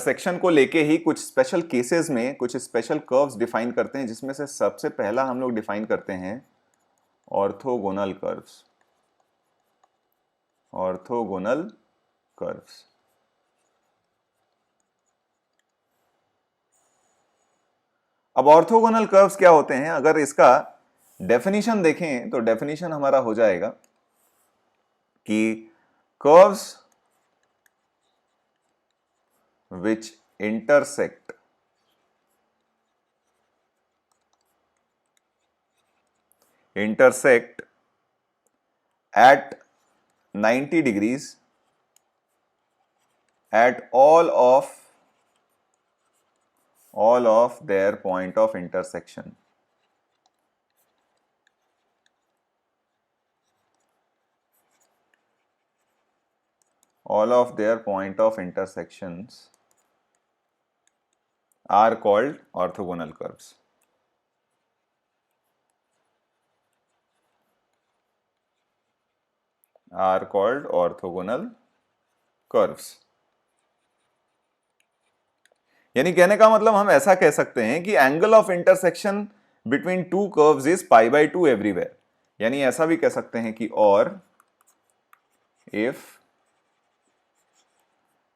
Section को लेके ही कुछ स्पेशल केसेस में कुछ स्पेशल कर्व्स डिफाइन करते हैं, जिसमें से सबसे पहला हम लोग डिफाइन करते हैं ऑर्थोगोनल कर्व्स। ऑर्थोगोनल कर्व्स अब ऑर्थोगोनल कर्व्स क्या होते हैं? अगर इसका डेफिनेशन देखें तो डेफिनेशन हमारा हो जाएगा कि curves which intersect at 90 degrees at all of their point of intersection. All of their point of intersections are called orthogonal curves. Are called orthogonal curves. यानी कहने का मतलब हम ऐसा कह सकते हैं कि angle of intersection between two curves is π/2 everywhere. यानी ऐसा भी कह सकते हैं कि और if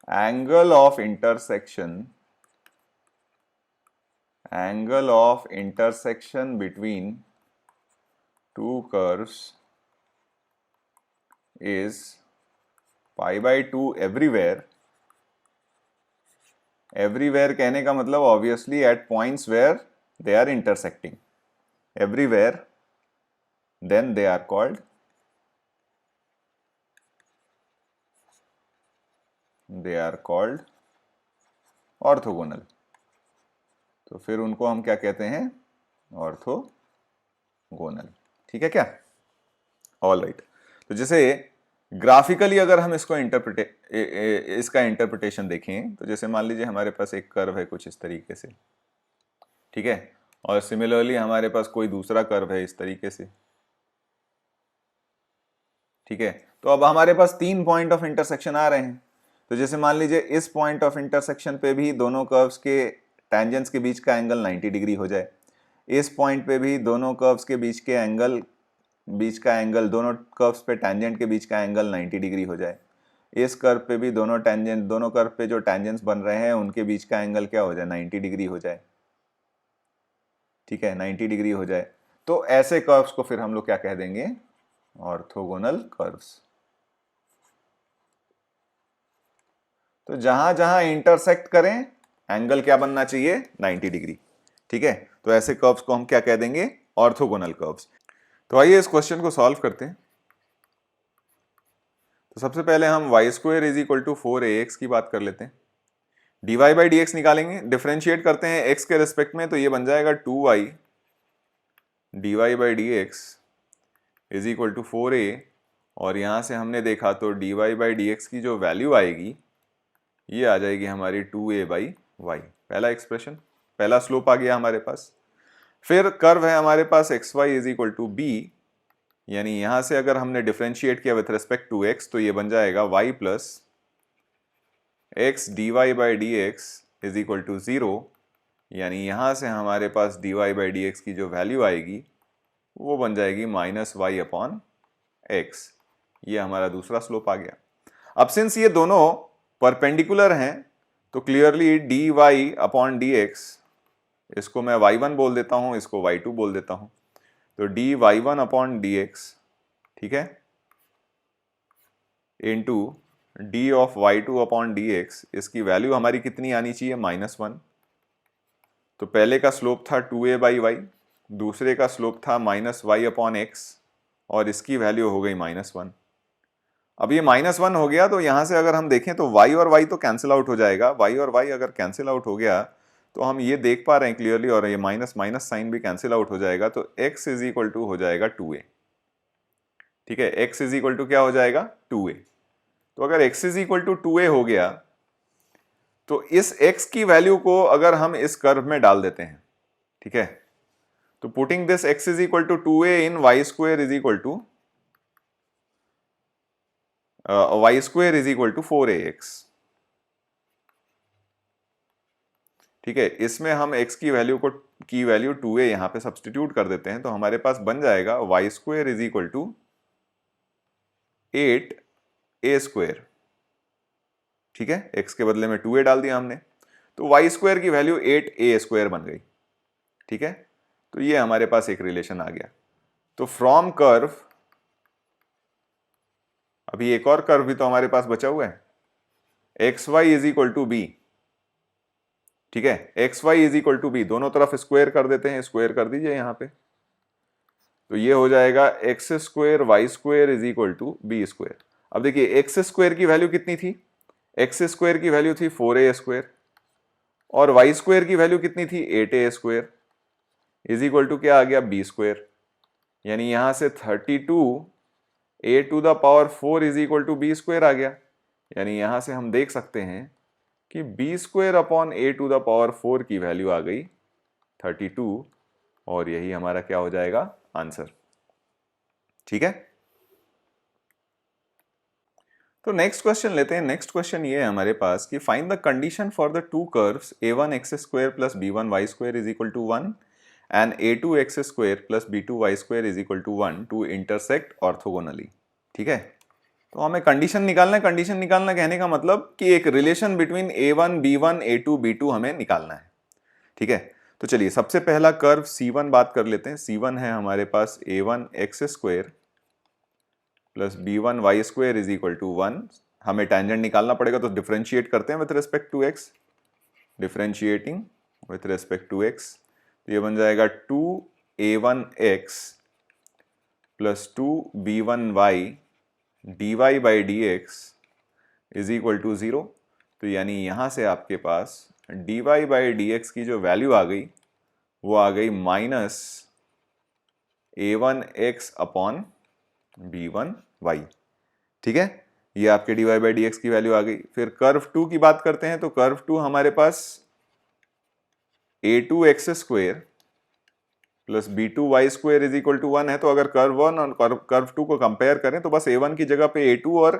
angle of intersection between two curves is π/2 everywhere। everywhere कहने का मतलब obviously at points where they are intersecting, everywhere, then they are called orthogonal. तो फिर उनको हम क्या कहते हैं? ऑर्थोगोनल। ठीक है क्या? All right. तो जैसे ग्राफिकली अगर हम इसको इसका इंटरप्रिटेशन देखें तो जैसे मान लीजिए हमारे पास एक कर्व है कुछ इस तरीके से, ठीक है, और सिमिलरली हमारे पास कोई दूसरा कर्व है इस तरीके से, ठीक है। तो अब हमारे पास 3 पॉइंट ऑफ इंटरसेक्शन आ रहे हैं। तो जैसे मान लीजिए इस पॉइंट ऑफ इंटरसेक्शन पे भी दोनों कर्व्स के टेंजेंट्स के बीच का एंगल 90 डिग्री हो जाए, इस पॉइंट पे भी दोनों कर्व्स के बीच का एंगल दोनों कर्व्स पे टेंजेंट के बीच का एंगल 90 डिग्री हो जाए, इस कर्व पे भी दोनों कर्व पे जो टेंजेंट्स बन रहे हैं उनके बीच का एंगल क्या हो जाए? 90 डिग्री हो जाए, ठीक है, 90 डिग्री हो जाए। तो ऐसे कर्व्स को फिर हम लोग क्या कह देंगे? Orthogonal curves. तो जहां जहां इंटरसेक्ट करें एंगल क्या बनना चाहिए? 90 डिग्री, ठीक है। तो ऐसे कर्व्स को हम क्या कह देंगे? Orthogonal curves. तो आइए इस क्वेश्चन को सॉल्व करते हैं। तो सबसे पहले हम y² = 4ax की बात कर लेते हैं। dy/dx निकालेंगे, डिफरेंशिएट करते हैं x के रिस्पेक्ट में, तो ये बन जाएगा 2y dy/dx = 4a, और यहां से हमने देखा तो dy/dx की जो वैल्यू आएगी ये आ जाएगी हमारी 2a/y। पहला एक्सप्रेशन, पहला स्लोप आ गया हमारे पास। फिर कर्व है हमारे पास xy = b, यानी यहां से अगर हमने डिफरेंशिएट किया विथ रिस्पेक्ट टू x तो ये बन जाएगा y + x dy/dx = 0, यानी यहां से हमारे पास dy/dx की जो वैल्यू आएगी वो बन जाएगी -y/x। ये हमारा दूसरा स्लोप आ गया। अब सिंस ये दोनों परपेंडिकुलर हैं तो क्लियरली dy/dx, इसको मैं y1 बोल देता हूं, इसको y2 बोल देता हूं, तो dy1/dx, ठीक है, इंटू dy2/dx, इसकी वैल्यू हमारी कितनी आनी चाहिए? -1। तो पहले का स्लोप था 2a/y, दूसरे का स्लोप था -y/x, और इसकी वैल्यू हो गई -1। अब ये -1 हो गया तो यहां से अगर हम देखें तो y और y तो कैंसिल आउट हो जाएगा। y और y अगर कैंसिल आउट हो गया तो हम ये देख पा रहे हैं क्लियरली, और ये माइनस माइनस साइन भी कैंसिल आउट हो जाएगा, तो x = हो जाएगा 2a, ठीक है। x = क्या हो जाएगा? 2a। तो अगर x = 2a हो गया तो इस x की वैल्यू को अगर हम इस कर्व में डाल देते हैं, ठीक है, तो putting this x = 2a in y² = 4ax, ठीक है, इसमें हम x की वैल्यू 2a यहाँ पे सब्सटीट्यूट कर देते हैं, तो हमारे पास बन जाएगा y square is equal to 8a square. ठीक है, x के बदले में 2a डाल दिया हमने, तो y स्क्वायर की वैल्यू 8a स्क्वायर बन गई। ठीक है, तो ये हमारे पास एक रिलेशन आ गया। तो फ्रॉम कर्व, अभी एक और कर्व भी तो हमारे पास बचा हुआ है, X Y is equal to B. ठीक है, X Y is equal to B, दोनों तरफ स्क्वायर कर देते हैं, स्क्वायर कर दीजिए यहां पे, तो ये हो जाएगा X square Y square is equal to B square. अब देखिए एक्स स्क्वायर की वैल्यू कितनी थी, एक्स स्क्वायर की वैल्यू थी 4a स्क्वायर, और वाई स्क्वायर की वैल्यू कितनी थी 8a square, is equal to क्या आ गया बी स्क्वायर। यानी यहां से 32a to the power 4 is equal to B square आ गया। यानी यहां से हम देख सकते हैं कि B square upon A to the power 4 की वैल्यू आ गई 32, और यही हमारा क्या हो जाएगा आंसर। ठीक है, तो नेक्स्ट क्वेश्चन लेते हैं। नेक्स्ट क्वेश्चन ये है हमारे पास कि find the condition for the two curves a1 x square plus b1 y square is equal to 1 and a2 x square plus b2 y square is equal to 1 to intersect orthogonally. ठीक है, तो हमें condition निकालना है। Condition निकालना कहने का मतलब कि एक relation between a1 b1 a2 b2 हमें निकालना है। ठीक है, तो चलिए सबसे पहला कर्व c1 बात कर लेते हैं। c1 है हमारे पास a1 x square plus b1 y square is equal to 1। हमें टेंजेंट निकालना पड़ेगा, तो डिफरेंशिएट करते हैं with respect to x, differentiating with respect to x, तो ये बन जाएगा 2a1x plus 2b1y dy by dx is equal to 0। तो यानी यहां से आपके पास dy बाई dx की जो वैल्यू आ गई वो आ गई माइनस a1x अपॉन b1y। ठीक है, ये आपके dy बाई dx की वैल्यू आ गई। फिर कर्व 2 की बात करते हैं, तो कर्व 2 हमारे पास a2x square plus b2y square is equal to 1 है। तो अगर कर्व 1 और कर्व 2 को कंपेयर करें तो बस a1 की जगह पे a2 और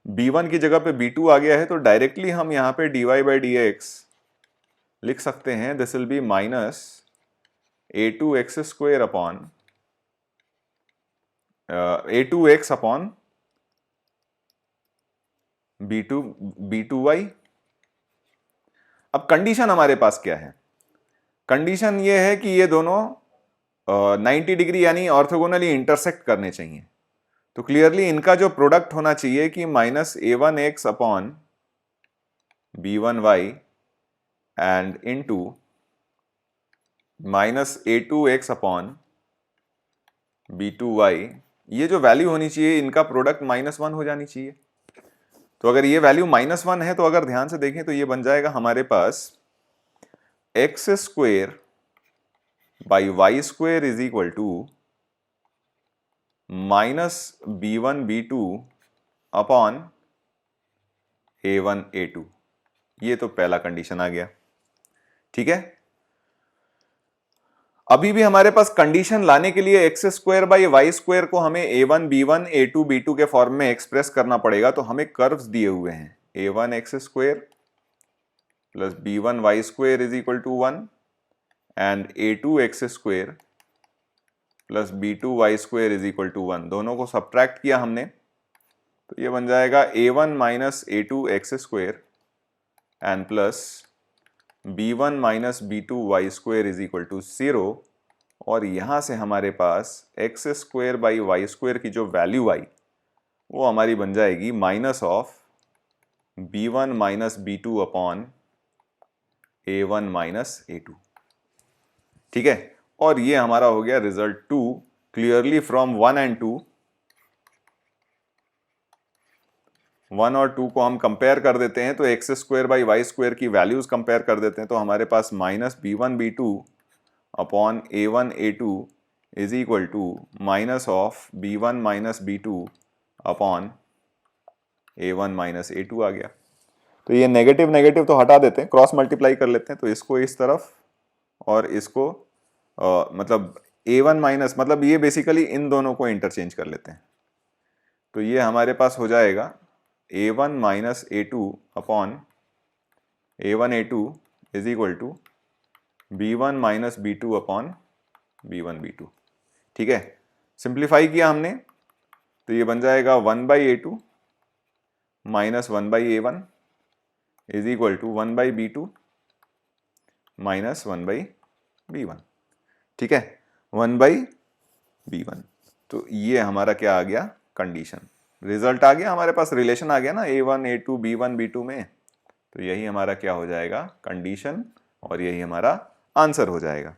b1 की जगह पे b2 आ गया है, तो डायरेक्टली हम यहाँ पे dy बाई dx लिख सकते हैं, this will be minus a2x square upon a2x upon b2y। अब कंडीशन हमारे पास क्या है, कंडीशन ये है कि ये दोनों 90 डिग्री यानी ऑर्थोगोनली इंटरसेक्ट करने चाहिए। तो क्लियरली इनका जो प्रोडक्ट होना चाहिए कि minus a1x upon b1y and into minus a2x upon b2y, ये जो वैल्यू होनी चाहिए इनका प्रोडक्ट -1 हो जानी चाहिए। तो अगर ये वैल्यू -1 है, तो अगर ध्यान से देखें तो ये बन जाएगा हमारे पास X square by Y square is equal to minus b1 b2 upon a1 a2। ये तो पहला कंडीशन आ गया। ठीक है, अभी भी हमारे पास कंडीशन लाने के लिए X square by Y square को हमें a1 b1 a2 b2 के फॉर्म में एक्सप्रेस करना पड़ेगा। तो हमें कर्व्स दिए हुए हैं a1 X square plus b1 Y square is equal to 1 and a2 X square plus b2 Y square is equal to 1। दोनों को सब्ट्रैक्ट किया हमने, तो ये बन जाएगा a1 minus a2 X square and plus b1 minus b2 Y square is equal to 0। और यहां से हमारे पास X square by Y square की जो वैल्यू आई वो हमारी बन जाएगी minus of b1 minus b2 upon a1 minus a2। ठीक है, और ये हमारा हो गया रिजल्ट 2 क्लियरली फ्रॉम 1 एंड 2। 1 और 2 को हम कंपेयर कर देते हैं, तो X square by Y square की वैल्यूज कंपेयर कर देते हैं, तो हमारे पास minus b1 b2 upon a1 a2 is equal to minus of b1 minus b2 upon a1 minus a2 आ गया। तो ये नेगेटिव नेगेटिव तो हटा देते हैं, क्रॉस मल्टीप्लाई कर लेते हैं, तो इसको इस तरफ और इसको मतलब a1 माइनस, मतलब ये बेसिकली इन दोनों को इंटरचेंज कर लेते हैं। तो ये हमारे पास हो जाएगा a1 minus a2 upon a1 a2 is equal to B1 minus B2 upon B1 B2। ठीक है, सिंप्लीफाई किया हमने तो ये बन जाएगा 1/A2 minus 1/A1 is equal to 1/B2 minus 1/B1। ठीक है, 1/B1। तो ये हमारा क्या आ गया, कंडीशन, रिजल्ट आ गया हमारे पास, रिलेशन आ गया ना A1 A2 B1 B2 में। तो यही हमारा क्या हो जाएगा, कंडीशन, और यही हमारा आंसर हो जाएगा।